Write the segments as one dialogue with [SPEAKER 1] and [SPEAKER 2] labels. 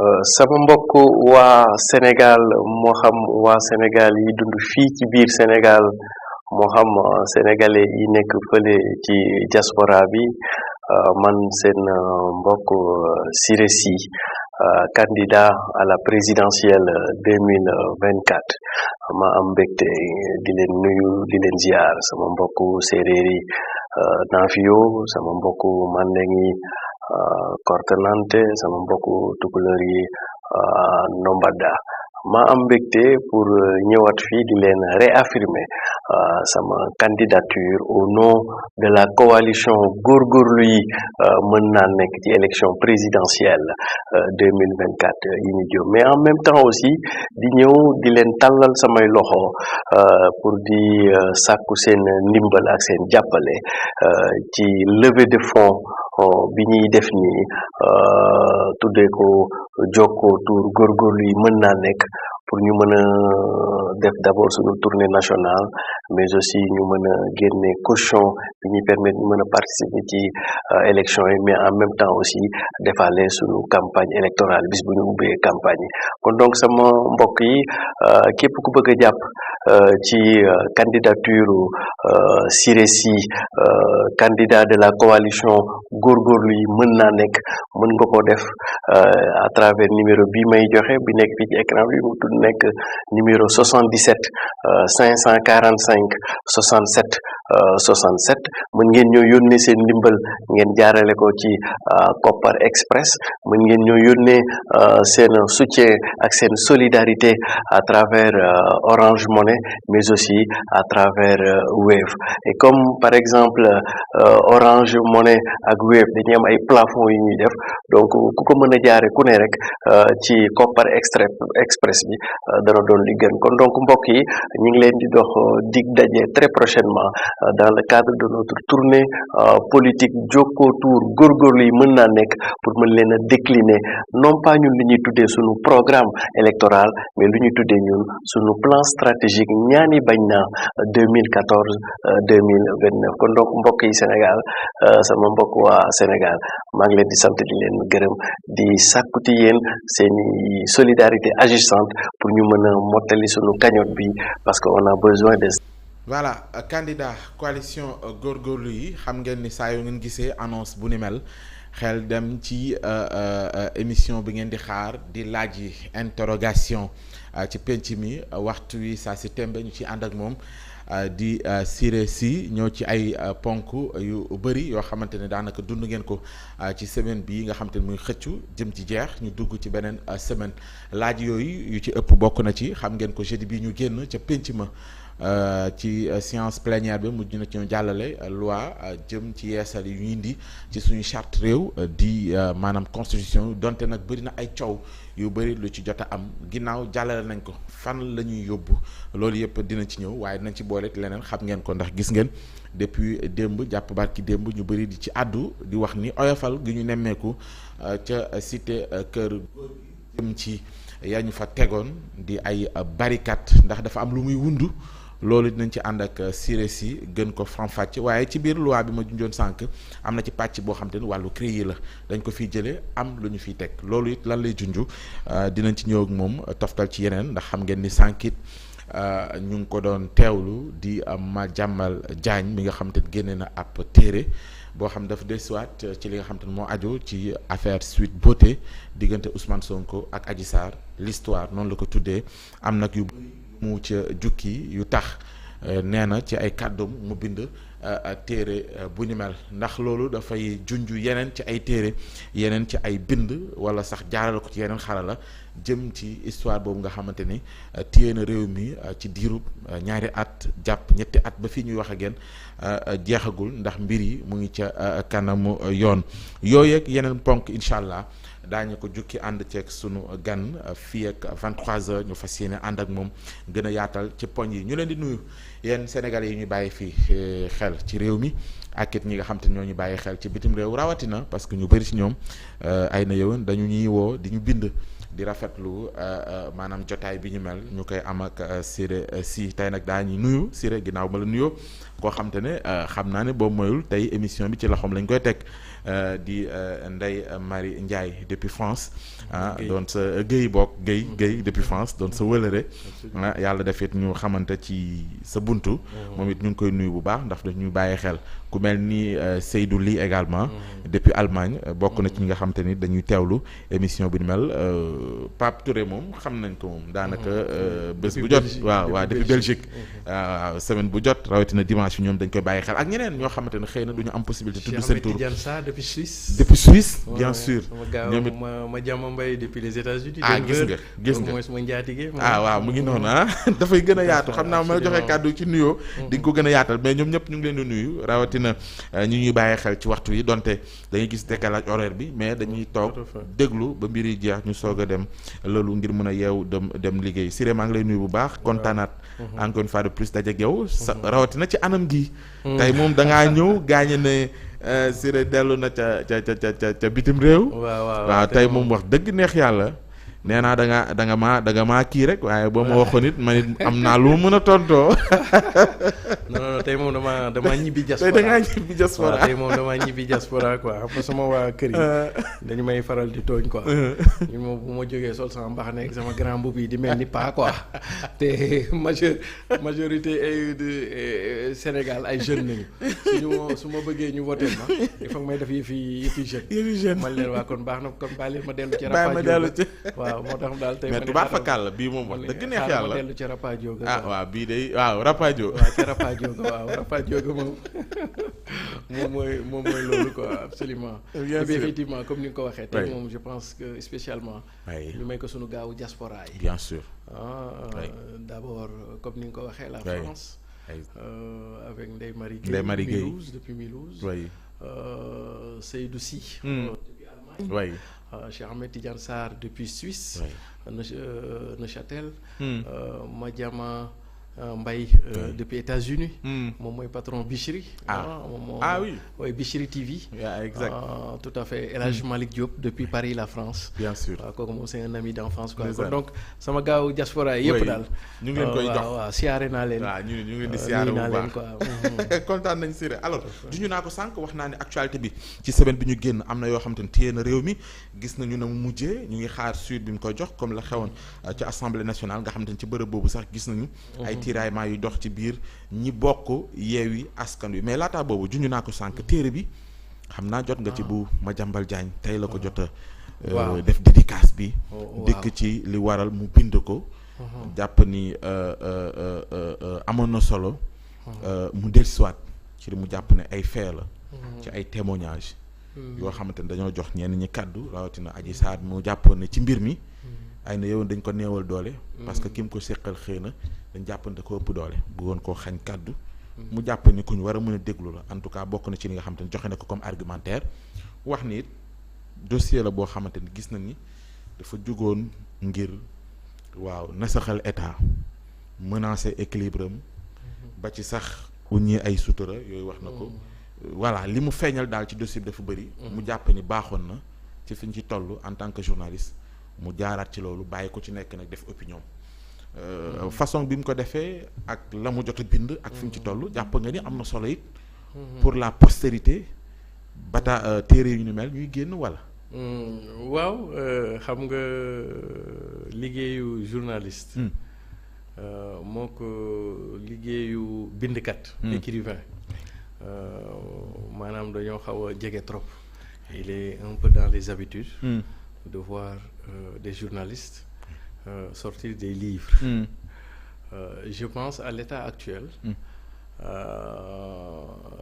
[SPEAKER 1] sama mbokk waa Sénégal moo xam waa Sénégal yi dund fii ci biir Sénégal moo xam sénégalais yi nekk fële ci diaspora bi man seen mbokk Siré Sy candidat à la présidentielle 2024 ma am mbégte di leen nuyu di leen ziar sama mbokk séeréer yi Nafio sama mbokk Mandeng yi Korkanante sama mbokku tukulóor yi Nombada ma am mbégte pour ñëwaat fii di leen réaffirmer sama candidature au nom de la coalition góorgóorlu yi mën naa nekk ci élection présidentielle 2024 yi ñu jëm mais en même temps aussi di ñëw di leen tàllal samay loxo pour di sàkku seen ndimbal ak seen jàppale ci levée de fonds bi ñuy def nii tuddee ko Jokkoo Tour góorgóorlu yi mën naa nekk pour ñu mën a def d'abord suñu tournée nationale mais aussi ñu mën a génne caution bi ñuy permettre ñu mën a participer ci élection yi mais en même temps aussi defaale suñu campagne électorale bis bu ñu ubbee campagne yi kon donc sama mbokk yi képp ku bëgg a jàpp ci candidature Siré Sy candidat de la coalition góorgóorlu yi mën naa nekk mën nga ko def à travers numéro bi may joxe bi nekk fii ci écran bi mu tudd nekk numéro 77 545 67 67 mën ngeen ñoo yónnee seen ndimbal ngeen jaarale ko ci Kopar Express mën ngeen ñoo yónnee seen soutien ak seen solidarité à travers Orange Money mais aussi à travers Wave et comme par exemple Orange Money ak Wave dañuy am ay plafond yu ñuy def donc ku ko mën a jaare ku ne rek ci Kopar Express bi dana doon li gën kon donc mbokk yi ñu ngi leen di dox dig daje très prochainement dans le cadre de notre tournée politique Jokkoo Tour góorgóorlu yi mën naa nekk pour mën leen a décliner non pas ñun li ñuy tuddee suñu programme électoral mais lu ñuy tuddee ñun suñu plan stratégique ñaani bañ naa 2014 2029 kon donc mbokk yi Sénégal sama mbokk waa Sénégal maa ngi leen di sant di leen gërëm di sàkkuti yéen seeni solidarité agissante pour ñu mën a mottali suñu cagnotte bi parce que on a besoin de
[SPEAKER 2] voilà candidat coalition góorgóorlu yi xam ngeen ni saa yoo ngeen gisee annonce bu ni mel xel dem ci émission bi ngeen di xaar di laaj yi interrogation ci penc mi waxtu wi saa si tembe ñu ci ànd ak moom di Siré Sy ñëw ci ay ponk yu bëri yoo xamante ne daanaka dund ngeen ko ci semaine bii nga xamante ne muy xëccu jëm ci jeex ñu dugg ci beneen semaine laaj yooyu yu ci ëpp bokk na ci xam ngeen ko jeudi bi ñu génn ca penc ma ci séance plénière bi mujj na ci ñu jàllale loi jëm ci yeesal yu ñu indi ci suñu charte réew di maanaam constitution donte nag bëri na ay coow yu bëri lu ci jot a am ginnaaw jàllale nañ ko fan la ñuy yóbbu loolu yëpp dina ci ñëw waaye dinañ ci boole leneen xam ngeen ko ndax gis ngeen depuis démb jàpp barki démb ñu bëri di ci àddu di wax ni oyofal gi ñu nemmeeku ca cité kër jëm ci yaa ñu fa tegoon di ay barricade ndax dafa am lu muy wundu loolu dinañ ci ànd ak Siré Sy gën ko faram-fàcce waaye ci biir loi bi ma junjoon sànq am na ci pàcc boo xam te ne wàllu CREI la dañ ko fiy jëlee am lu ñu fiy teg loolu it lan lay junju dinañ ci ñëw ak moom toftal ci yeneen ndax xam ngeen ni sànq it ñu ngi ko doon teewlu di Madiambal Diagne mi nga xam te ne génne na ab téere boo xam dafa desuwaat ci li nga xam te ne moo aju ci affaire Sweet Beauté diggante Ousmane Sonko ak Adji Sarr l'histoire noonu la ko tuddee am nag yu mu ca jukki yu tax nee na ci ay kàddoom mu bind téere bu ni mel ndax loolu dafay junj yeneen ci ay téere yeneen ci ay bind wala sax jaarale ko ci yeneen xarala jëm ci histoire boobu nga xamante ni téye na réew mi ci diirub ñaari at jàpp ñetti at ba fii ñuy wax ak yéen jeexagul ndax mbir yi mu ngi ca kanamu yoon yooyu ak yeneen ponk incha allah daañu ko jukki ànd ceeg sunu gan fii ak 23h ñu fas yéene ànd ak moom gën a yaatal ci poñ yi ñu leen di nuyu yéen Sénégalais yi ñu bàyyi fii xel ci réew mi ak it ñi nga xam te ñoo ñu bàyyi xel ci bitim réew rawatina parce que ñu bëri ci ñoom ay na yëwan dañu ñuy woo di ñu bind di rafetlu maanaam jotaay bi ñu mel ñu koy am ak Siré Sy tey nag daa ñuy nuyu Siré ginnaaw ma la nuyoo koo xam te ne xam naa ne boobu moyul tey émission bi ci loxoom lañ koy teg di Ndeye Marie Ndiaye depuis France doon sa Guèye Guèye depuis France doon sa wëlëre yàlla defit ñu xamante ci sa buntu moom it ñu ngi koy nuyu bu baax ndax dañuy bàyyi xel ku mel ni Seydou Ly également depuis Allemagne bokk na ci ñi nga xam te ni dañuy teewlu émission bi ni mel Pape Touré moom xam nañ ko moom daanaka bés bu jot waaw depuis Belgique waaw semaine bu jot rawatina dimanche ñoom dañ koy bàyyi xel ak ñeneen ñoo xamante ne xëy na du ñu am possibilité tudd seen tur depuis Suisse bien sûr ñoom it
[SPEAKER 3] ma jàmm mbay depuis les États-Unis
[SPEAKER 2] gis nga
[SPEAKER 3] mooy suma njaatige
[SPEAKER 2] waaw mu ngi noonu dafay gën a yaatu xam naa ma la joxee kàddu ci nuyoo di nga ko gën a yaatal mais ñoom ñëpp ñu ngi leen di nuyu rawatina ñu ñuy bàyyi xel ci waxtu yi donte dañuy gis décalage horaire bi mais dañuy toog déglu ba mbir yi jeex ñu soog a dem loolu ngir mën a yeew dem liggéey Siré maa ngi lay nuyu bu baax kontaanaat encore une fois de plus dajeeg yow sa rawatina ci anam gi tey moom da ngaa ñëw gaañe ne Siré dellu na ca bitim réew waaw tey moom wax dëgg neex yàlla nee naa da nga maa kii rek waaye boo ma waxoon it man it am naa lu mën a tontoo.
[SPEAKER 3] non tey moom damaa ñibbi diaspora
[SPEAKER 2] tey da ngaa ñibbi diaspora
[SPEAKER 3] tey moom damaa ñibbi diaspora quoi xam nga sama waa kër yi dañu may faral di tooñ quoi ñu moom bu ma jógee sol sama mbaxane ak sama grand mbubb yi di mel ni pas quoi te majorité Sénégal ay jeunes nañu su ma bëggee ñu voté ma il faut que may def yëfi jeune man leen waa kon baax na kon bàyyi leen ma dellu ci rapajo waaw moo tax daal tey
[SPEAKER 2] mais tubaab fakal la bii moom wax dëgg neex yàlla
[SPEAKER 3] ma dellu ci rapajo
[SPEAKER 2] waaw bii day waaw rapajo
[SPEAKER 3] ci rapajo moom mooy loolu quoi absolument et puis effectivement comme ni nga ko waxee tey moom je pense que spécialement ñu may ko suñu gaawu diaspora yi
[SPEAKER 2] bien sûr
[SPEAKER 3] d'abord comme ni nga ko waxee la France avec Ndeye Marie Guèye depuis Mulhouse Seydou Sy depuis Allemagne Cheikh Ahmed Tidiane Sarr depuis Suisse Neuchâtel Madiama Mbaye depuis États-Unis moom mooy patron Bichri oui Bichri TV
[SPEAKER 2] exact
[SPEAKER 3] tout à fait El Hadj Malick Diop depuis Paris la France
[SPEAKER 2] bien sûr
[SPEAKER 3] kooku moom c'est un ami d'enfance quoi donc sama gaaw diaspora yi yëpp daal
[SPEAKER 2] ñu ngi leen koy jox
[SPEAKER 3] waaw siyaare naa leen
[SPEAKER 2] ñu ngi leen di siyaare bu baax quoi kontaan nañ Siré alors juñu naa ko sànq wax naa ne actualité bi ci semaine bi ñu génn am na yoo xam te ne téye na réew mi gis nañu ne mu mujjee ñu ngi xaar suite bi mu koy jox comme la xewoon ci assemblée nationale nga xam te ne ci bërëb boobu sax gis nañu ay tiraillement yu dox ci biir ñi bokk Yewwi Askan Wi mais laataa boobu juñu naa ko sànq téere bi xam naa jot nga ci bu Madiambal Diagne tey la ko jot a def dédicace bi dikk ci li waral mu bind ko jàpp ni amoon na solo mu dellusiwaat ci li mu jàpp ne ay fait la ci ay témoignages yoo xamante ne dañoo jox ñenn ñi kàddu rawatina Adji Sarr mu jàppoon ne ci mbir mi ay na yow dañ ko néewal doole parce que ki mu ko séqal xëy na dañ jàppante ko ëpp doole bëggoon koo xañ kàddu mu jàpp ni ku ñu war a mën a déglu la en tout cas bokk na ci li nga xamante ni joxe na ko comme argumentaire wax ni it dossier la boo xamante ni gis na ni dafa jugoon ngir nasaxal état menacer équilibre am ba ci sax uññi ay sutura yooyu wax na ko voilà li mu feeñal daal ci dossier bi dafa bëri mu jàpp ni baaxoon na ci fi ñu ci toll en tant que journaliste mu jaaraat ci loolu bàyyi ko ci nekk nag def opinion façon bi mu ko defee ak la mu jot a bind ak fi mu ci toll jàpp nga ni am na solo it pour la postérité bata téere yu ñu mel ñuy génn wala
[SPEAKER 3] waaw xam nga liggéeyu journaliste moo ko liggéeyu bindkat écrivain maanaam dañoo xaw a jege trop il est un peu dans les habitudes de voir des journalistes sortir des livres je pense à l'état actuel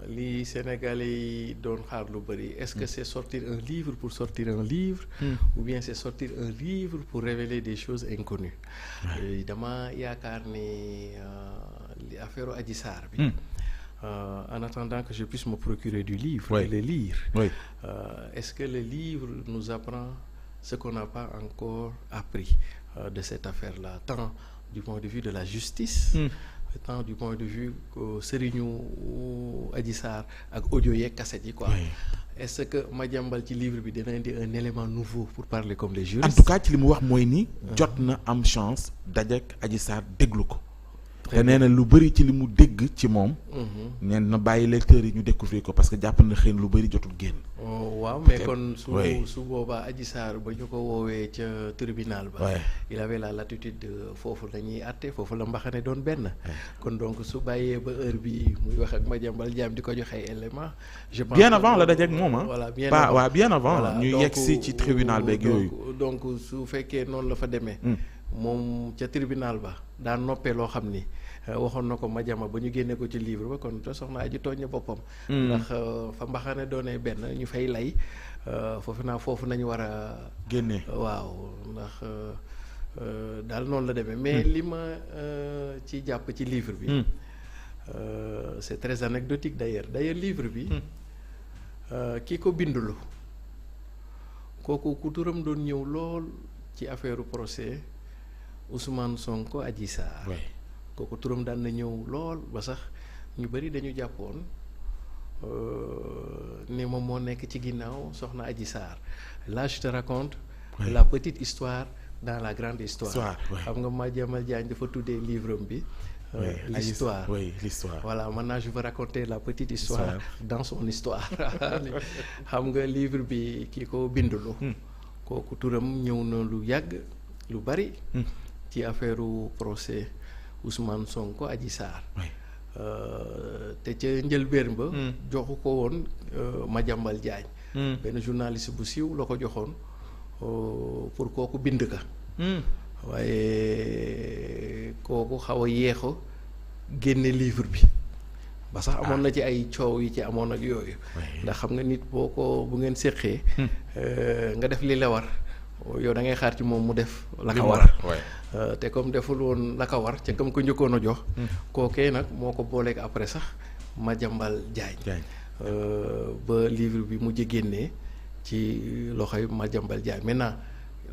[SPEAKER 3] li Sénégalais yi doon xaar lu bari est-ce que c'est sortir un livre pour sortir un livre ou bien c'est sortir un livre pour révéler des choses inconnues dama yaakaar ni affaire Adji Sarr bi en attendant que je puisse me procurer du livre et le lire est-ce que le livre nous apprend ce qu'on n'a pas encore appris de cette affaire-là tant du point de vue de la justice tant du point de vue que sëriñu Adji Sarr ak audio yeeg cassette yi quoi est-ce que Madiambal ci livre bi dina indi un élément nouveau pour parler comme les juristes.
[SPEAKER 2] en tout cas ci li mu wax mooy ni. jot na am chance dajek Adji Sarr déglu ko. te nee na lu bëri ci li mu dégg ci moom. nee na bàyyi lecteurs yi ñu découvrir ko parce que jàpp na xëy na lu bëri jotul génn.
[SPEAKER 3] waaw mais kon su boobaa Adji Sarr ba ñu ko woowee ca tribunal ba. il avait la latitude foofu la ñuy àtte foofu la mbaxane doon benn. kon donc su bàyyee ba heure bi muy wax ak Madiambal Diagne di ko joxe ay éléments. je pense
[SPEAKER 2] bien avant la dajeeg moom ah.
[SPEAKER 3] voilà
[SPEAKER 2] bien avant. ñu yegg si ci tribunal beeg yooyu.
[SPEAKER 3] donc su fekkee noonu la fa demee. moom ca tribunal ba daan noppee loo xam ni waxoon na ko Madiambal ba ñu génne ko ci livre ba kon te soxna Adji tooñ na boppam. ndax fa mbaxane doonee benn ñu fay lay foofu nañu war a.
[SPEAKER 2] génne
[SPEAKER 3] waaw ndax daal noonu la demee. mais li ma ci jàpp ci livre bi. c'est très anecdotique d'ailleurs livre bi. kii ko bindulu kooku ku turam doon ñëw lool ci affaire procès Ousmane Sonko Adji Sarr. kooku turam daan na ñëw lool ba sax ñu bari dañu jàppoon ne moom moo nekk ci ginnaaw soxna Adji Sarr là je te raconte la petite histoire dans la grande histoire. xam nga Madiambal Diagne dafa tuddee livre bi. l'histoire
[SPEAKER 2] l'histoire.
[SPEAKER 3] voilà maintenant je veux raconter la petite histoire dans son histoire. xam nga livre bi kii ko bindulu kooku turam ñëw na lu yàgg lu bari. ci affaire procès Ousmane Sonko Adji Sarr. te ca njëlbéen ba. joxu ko woon Madiambal Diagne. benn journaliste bu siiw la ko joxoon pour kooku bind ka. waaye kooku xaw a yéex a génne livre bi ba sax amoon na ci ay coow yi ci amoon ak yooyu. ndax xam nga nit bu ngeen séqee. nga def li la war. yow da ngay xaar ci moom mu def la ka war. te comme deful woon la ka war ca kam ko njëkkoon a jox. kookee nag moo ko booleeg après sax Madiambal Diagne. ba livre bi mujj génnee ci loxoy Madiambal Diagne maintenant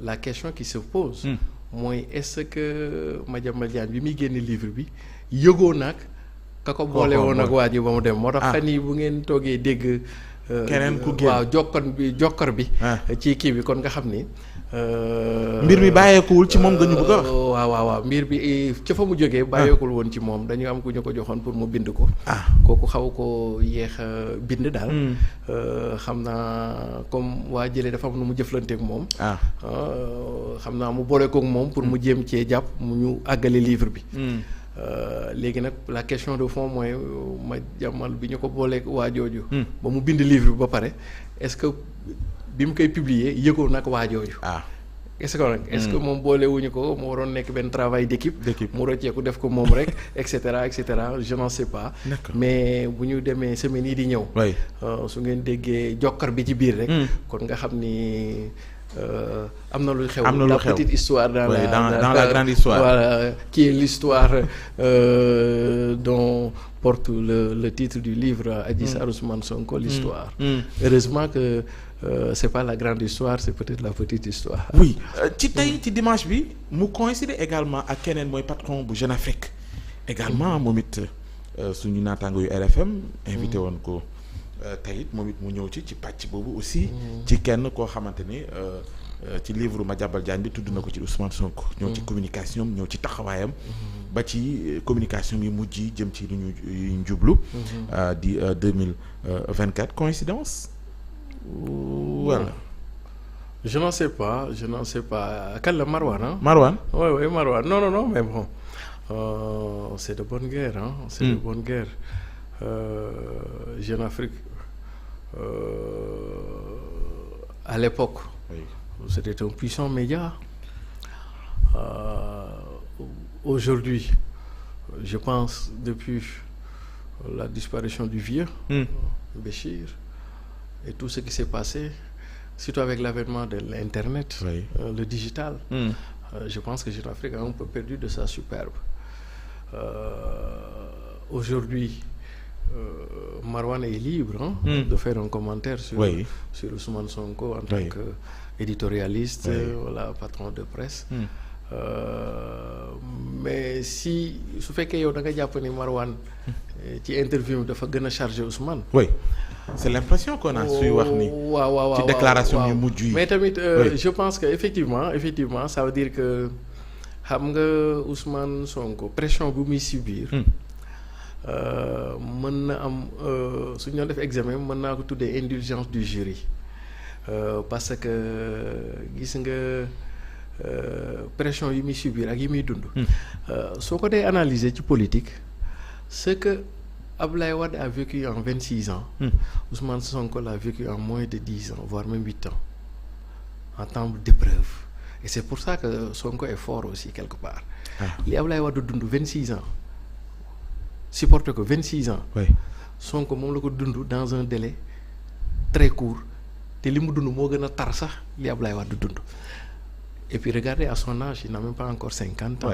[SPEAKER 3] la question qui se pose. mooy est-ce que Madiambal Diagne bi muy génne livre bi yëgoo nag ka ko boole woon ak waa ji ba mu dem. moo tax fan yii bu ngeen toogee dégg.
[SPEAKER 2] keneen ku génn
[SPEAKER 3] waaw jokkor bi. ci kii bi kon nga xam ni.
[SPEAKER 2] mbir mi bàyyeekuwul ci moom nga ñu bëgg a wax.
[SPEAKER 3] waaw mbir bi ca fa mu jógee. bàyyeekul woon ci moom dañu am ku ñu ko joxoon pour mu bind ko. kooku xaw ko yéex a bind daal. xam naa comme waa jëlee dafa am nu mu jëflanteek moom. xam naa mu boole kook moom pour mu jéem cee jàpp mu ñu àggale livre bi. léegi nag la question de fond mooy Madiambal bi ñu ko booleeg waa jooju. ba mu bind livre bi ba pare est-ce que bi mu koy publier yëgoon nag waa jooju. est-ce que moom boolewuñu ko mu waroon nekk benn travail d'équipe. mu rocceeku def ko moom rek et cetera je n'en sais pas. mais bu ñu demee semaines yi di ñëw. su ngeen déggee jokkar bi ci biir rek. kon nga xam ni. am na lu xew la petite histoire dans
[SPEAKER 2] la grande histoire.
[SPEAKER 3] Voilà, qui est l'histoire dont porte le titre du livre Adji Sarr Ousmane Sonko l'histoire. Heureusement que c'est pas la grande histoire, c'est peut-être la petite histoire.
[SPEAKER 2] Oui ci tey ci dimanche bi mu coïncide également ak keneen mooy patron bu Jeune Afrique également moom it suñu naataango yu RFM invité woon ko tey it moom it mu ñëw ci pàcc boobu aussi. ci kenn koo xamante ni ci livre Madiambal Diagne bi tudd na ko ci Ousmane Sonko. ñëw ci communication ñëw ci taxawaayam. ba ci communication yi mujj jëm ci lu ñu jublu. di 2024 coïncidence. Voilà.
[SPEAKER 3] Je n'en sais pas. Quel Marwan hein?
[SPEAKER 2] Marwan.
[SPEAKER 3] Oui Marwan. Non mais bon. C'est de bonne guerre hein. C'est de bonne guerre. Jeune Afrique à l'époque c'était un puissant média. Aujourd'hui je pense depuis la disparition du vieux Béchir et tout ce qui s'est passé surtout avec l'avènement de l'internet, le digital, je pense que Jeune Afrique a un peu perdu de sa superbe. Aujourd'hui Marwan est libre de faire un commentaire sur Ousmane Sonko en tant qu'éditorialiste, voilà, patron de presse. mais si su fekkee yow da nga jàpp ni Marwan ci interview dafa gën a chargé Ousmane.
[SPEAKER 2] oui c'est l'impression qu'on a suy wax ni.
[SPEAKER 3] waaw
[SPEAKER 2] ci déclaration yu mujj yi.
[SPEAKER 3] mais tamit je pense que effectivement ça veut dire que xam nga Ousmane Sonko pression bu muy subir. mën na am su ñu doon def examen mën naa ko tuddee indulgence du jury parce que gis nga pression yi muy subir ak yi muy dund. soo ko dee analyser ci politique ce que Abdoulaye Wade a vécu en 26 ans. Ousmane Sonko l'a vécu en moins de 10 ans voire même 8 ans en temps d'épreuve et c'est pour ça que Sonko est fort aussi quelque part. li Abdoulaye Wade dund 26 ans. supporté ko 26 ans.
[SPEAKER 2] oui
[SPEAKER 3] Sonko moom la ko dund dans un délai très court te li mu dund moo gën a tar sax li Abdoulaye Wade dund et puis regardez à son âge il n'a même pas encore 50 ans.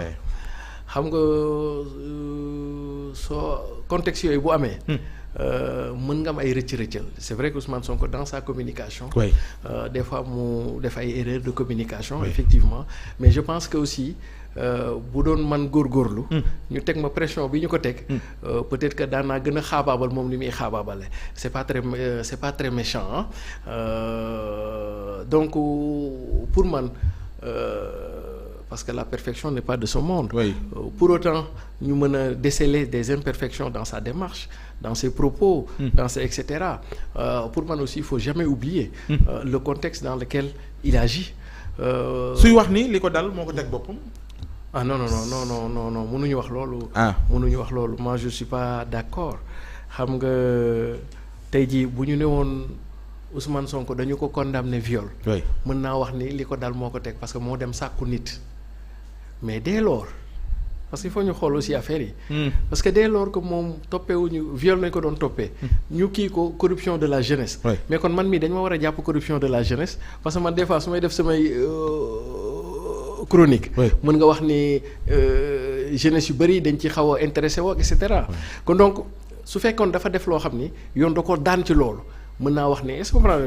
[SPEAKER 3] xam nga soo contexte yooyu bu amee. mën nga am ay rëcc-rëccal c'est vrai que Ousmane Sonko dans sa communication. des fois mu def ay erreurs de communication. effectivement mais je pense que aussi. bu doon man góorgóorlu. ñu teg ma pression bi ñu ko teg. peut-être que daan naa gën a xaabaabal moom li muy xaabaabale c'est pas très méchant donc pour man parce que la perfection n'est pas de ce monde. Pour autant ñu mën a déceler des imperfections dans sa démarche dans ses propos. dans ses etc. Pour man aussi il faut jamais oublier. le contexte dans lequel il agit.
[SPEAKER 2] suy wax ni li ko dal moo ko teg boppam.
[SPEAKER 3] non mënuñu wax loolu. mënuñu wax loolu moi je suis pas d'accord xam nga tey jii bu ñu ne woon Ousmane Sonko dañu ko condamné viol. mën naa wax ni li ko dal moo ko teg parce que moo dem sàkku nit mais dès lors parce que il faut ñu xool aussi affaire yi. parce que dès lors que moom toppeewuñu viol nañ ko doon toppee. ñu kii ko corruption de la jeunesse. mais kon man mii dañ ma war a jàpp corruption de la jeunesse parce que man des fois su may def samay. chronique mën nga wax ni jeunesse yu bëri dañ ci xaw a intéressé woo et cetera kon donc su fekkoon dafa def loo xam ni yoon da ko daan ci loolu mën naa wax ni est-ce que comprendre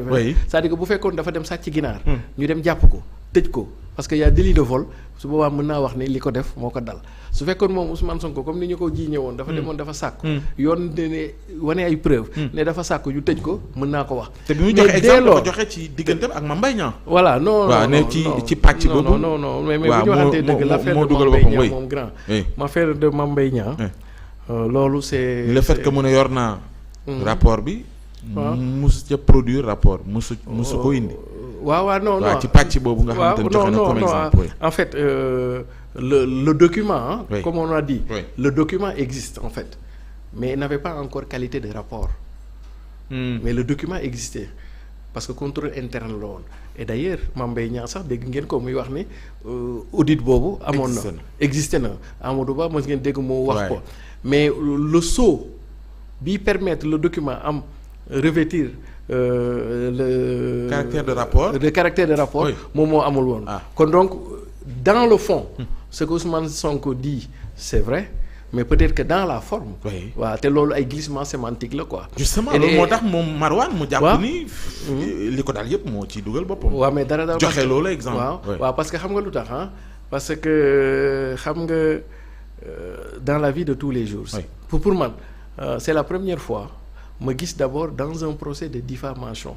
[SPEAKER 3] c'est-à-dire que bu fekkoon dafa dem sàcc ginaar ñu dem jàpp ko tëj ko parce que y a délit de vol su boobaa mën naa wax ni li ko def moo ko dal su fekkoon moom Ousmane Sonko comme ni ñu ko jiiñe woon dafa demoon dafa sàkku yoon ne wane ay preuve ne dafa sàkku ñu tëj ko mën naa ko wax
[SPEAKER 2] te bi mu joxe exemple dafa joxe ci digganteem ak Mame Mbaye Niang
[SPEAKER 3] voilà non
[SPEAKER 2] ne ci pàcc boobu
[SPEAKER 3] non mais bu ñu waxantee dëgg l'affaire de Mame Mbaye Niang moom grand l'affaire de Mame Mbaye Niang loolu c'est
[SPEAKER 2] le fait que mu ne yor naa rapport bi musu ca produire rapport musu ko indi
[SPEAKER 3] waaw non
[SPEAKER 2] ci pàcc boobu nga xamante ne joxe na comme exemple
[SPEAKER 3] en fait le document comme on a dit le document existe en fait mais il n'avait pas encore qualité de rapport mais le document existait parce que contrôle interne la woon et d'ailleurs Mame Mbaye Niang sax dégg ngeen ko muy wax ni audit boobu amoon na existé na Amadou Ba mos ngeen dégg moo wax ko mais le sceau bi permettre le document am revêtir le caractère de rapport moom moo amul woon kon donc dans le fond ce que Ousmane Sonko dit c'est vrai mais peut-être que dans la forme waaw te loolu ay glissement sémantique la quoi
[SPEAKER 2] justement loolu moo tax moom Marwan mu jàpp ni li ko daal yëpp moo ciy dugal boppam
[SPEAKER 3] waaw mais dara
[SPEAKER 2] joxe loolu exemple
[SPEAKER 3] waaw parce que xam nga lu tax parce que xam nga dans la vie de tous les jours pour man c'est la première fois ma gis d'abord dans un procès de diffamation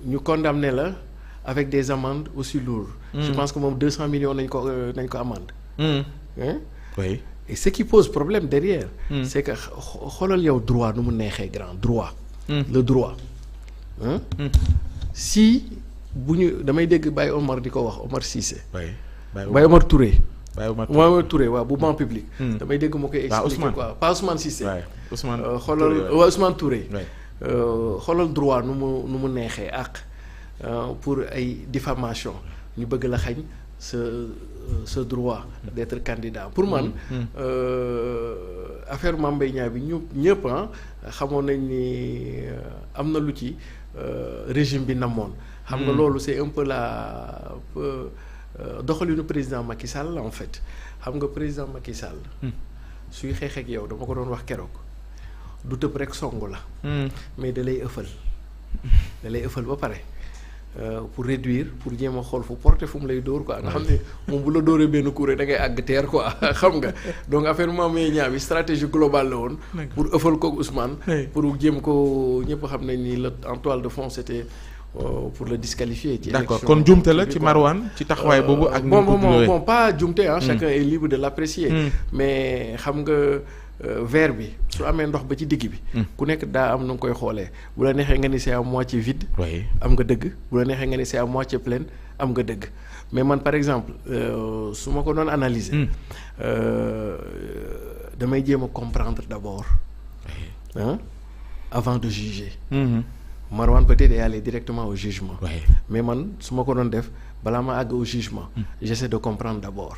[SPEAKER 3] ñu condamné la avec des amendes aussi lourdes je pense que moom 200 millions nañ ko amende et ce qui pose problème derrière c'est que xoolal yow droit nu mu neexee grand droit le droit si bu ñu damay dégg Baye Omar di ko wax Omar Cissé Baye Omar Touré waaw bu banc public damay dégg moo koy expliquer quoi pas Ousmane Cissé Ousmane Touré xoolal droit nu mu neexee ak pour ay diffamation ñu bëgg la xañ ce droit d'être candidat pour man affaire Mame Mbaye Niang bi ñëpp xamoon nañ ni am na lu ci régime bi namoon xam nga loolu c'est un peu doxalinu président Macky Sall en fait xam nga président Macky Sall suy xeex ak yow dama ko doon wax keroog du tëb rek songu la mais da lay ëffal ba pare pour réduire pour jéem a xool fu porter fu mu lay dóor quoi nga xam ne moom bu la dóoree benn coup rek da ngay àgg teer quoi xam nga donc affaire Mame Niang bi stratégie globale la woon pour ëffal ko Ousmane pour jéem ko ñëpp xam nañ ni la en toile de fond c'était pour le disqualifier. ci
[SPEAKER 2] d'accord kon jumte la ci Marouane ci taxawaay boobu ak.
[SPEAKER 3] bon pas jumte ah. chacun est libre de l'apprécier. mais xam nga verre bi su amee ndox ba ci digg bi. ku nekk daa am nu nga koy xoolee bu la neexee nga ni c'est à moitié vide. am nga dëgg bu la neexee nga ni c'est à moitié pleine am nga dëgg mais man par exemple su ma ko doon analyser. damay jéem a comprendre d'abord avant de juger. Marouane peut-être est allé directement au jugement. Mais man su ma ko doon def balaa ma àgg au jugement. J'essaie de comprendre d'abord.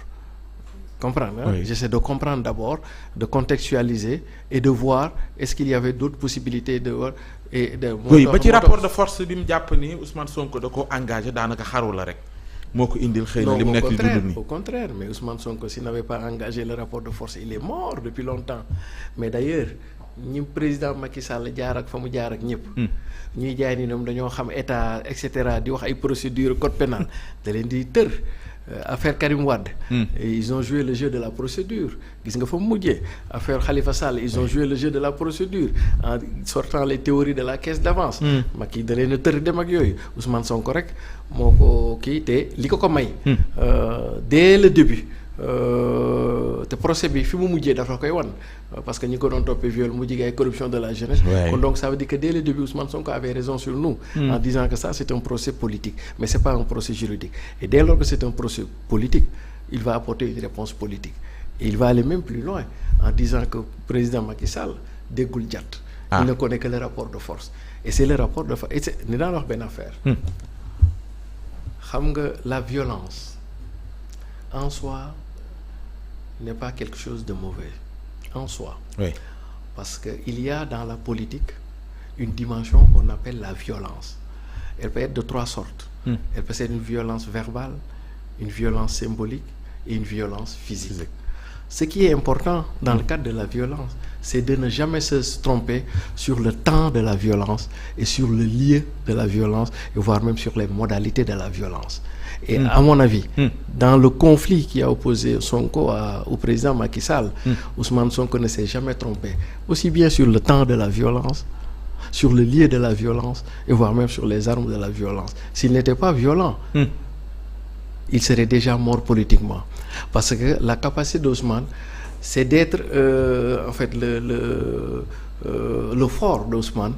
[SPEAKER 3] J'essaie de comprendre d'abord, de contextualiser et de voir est-ce qu'il y avait d'autres possibilités de voir et de.
[SPEAKER 2] ba ci rapport de force bi mu jàpp ni Ousmane Sonko da ko engagé daanaka xaru la rek moo ko indil xëy na li mu nekk di dund nii.
[SPEAKER 3] au contraire mais Ousmane Sonko s'il n'avait pas engagé le rapport de force il est mort depuis longtemps mais d'ailleurs ñi président Macky Sall jaar ak fa mu jaar ak ñëpp. ñuy jaay ni ñoom dañoo xam état et cetera di wax ay procédure code pénal da leen di tër. Affaire Karim Wade. Ils ont joué le jeu de la procédure gis nga fa mu mujjee affaire Khalifa Sall ils ont joué le jeu de la procédure en sortant les théories de la caisse d'avance. Macky da leen a tër dem ak yooyu Ousmane Sonko rek moo ko kii te li ko may. Dès le début. te procès bi fi mu mujjee dafa koy wan parce que ñi ko doon toppee viol mu jigéen ay corruption de la jeunesse. kon donc ça veut dire que dès le début Ousmane Sonko avait raison sur nous. En disant que ça c'est un procès politique mais c'est pas un procès juridique et dès lors que c'est un procès politique il va apporter une réponse politique et il va aller même plus loin en disant que président Macky Sall déggul jàtt. il ne connaît que le rapport de force et c'est le rapport de force et c'est ni daan wax benn affaire. xam nga la violence en soi. N'est pas quelque chose de mauvais en soi. Parce que il y a dans la politique une dimension qu'on appelle la violence. Elle peut être de trois sortes. Elle peut être une violence verbale, une violence symbolique et une violence physique. Ce qui est important dans le cadre de la violence, c'est de ne jamais se tromper sur le temps de la violence et sur le lieu de la violence et voire même sur les modalités de la violence. Et à mon avis, dans le conflit qui a opposé Sonko au président Macky Sall, Ousmane Sonko ne s'est jamais trompé, aussi bien sur le temps de la violence, sur le lieu de la violence, et voire même sur les armes de la violence. S'il n'était pas violent, il serait déjà mort politiquement. Parce que la capacité d'Ousmane, c'est d'être, en fait, le fort d'Ousmane,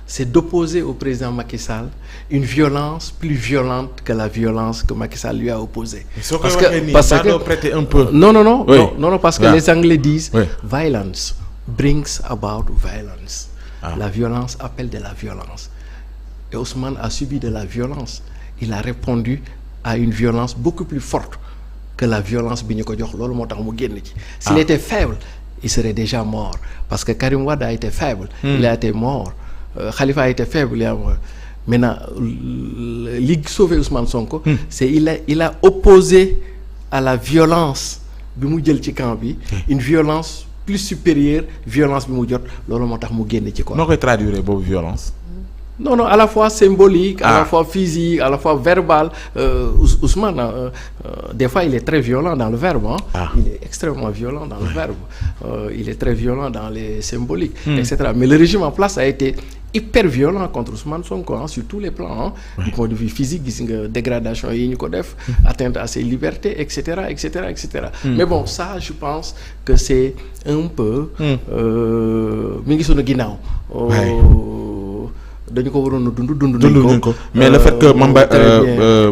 [SPEAKER 3] c'est d'opposer au président Macky Sall une violence plus violente que la violence que Macky Sall lui a opposée. Parce que
[SPEAKER 2] prêter un peu.
[SPEAKER 3] Non, parce que les Anglais disent violence brings about violence. La violence appelle de la violence. Et Ousmane a subi de la violence. Il a répondu à une violence beaucoup plus forte que la violence bi ñu ko jox loolu moo tax mu génn ci. S'il était faible, il serait déjà mort. Parce que Karim Wade a été faible, il a été mort. Khalifa a été faible, il a mort. Maintenant, li sauvé Ousmane Sonko, c'est il a opposé à la violence bi mu jël ci camp bi une violence plus supérieure violence bi mu jot loolu moo tax mu génn ci quoi.
[SPEAKER 2] noo koy traduire boobu violence.
[SPEAKER 3] Non, à la fois symbolique, à la fois physique, à la fois verbal. Ousmane, des fois, il est très violent dans le verbe. Il est extrêmement violent dans le verbe. Il est très violent dans les symboliques, etc. Mais le régime en place a été hyper violent contre Ousmane Sonko sur tous les plans. Du point de vue physique, dégradation, atteinte à ses libertés, etc. Mais bon, ça, je pense que c'est un peu... dañu ko waroon a dund nañ ko
[SPEAKER 2] mais le fait que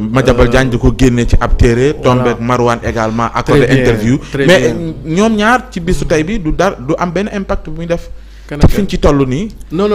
[SPEAKER 2] Madiambal Diagne di ko génne ci ab téere tombé ak Marouane également accordé interview mais ñoom ñaar ci bisu tey bi du am benn impact bu muy def ci fiñ ci toll nii.
[SPEAKER 3] Non.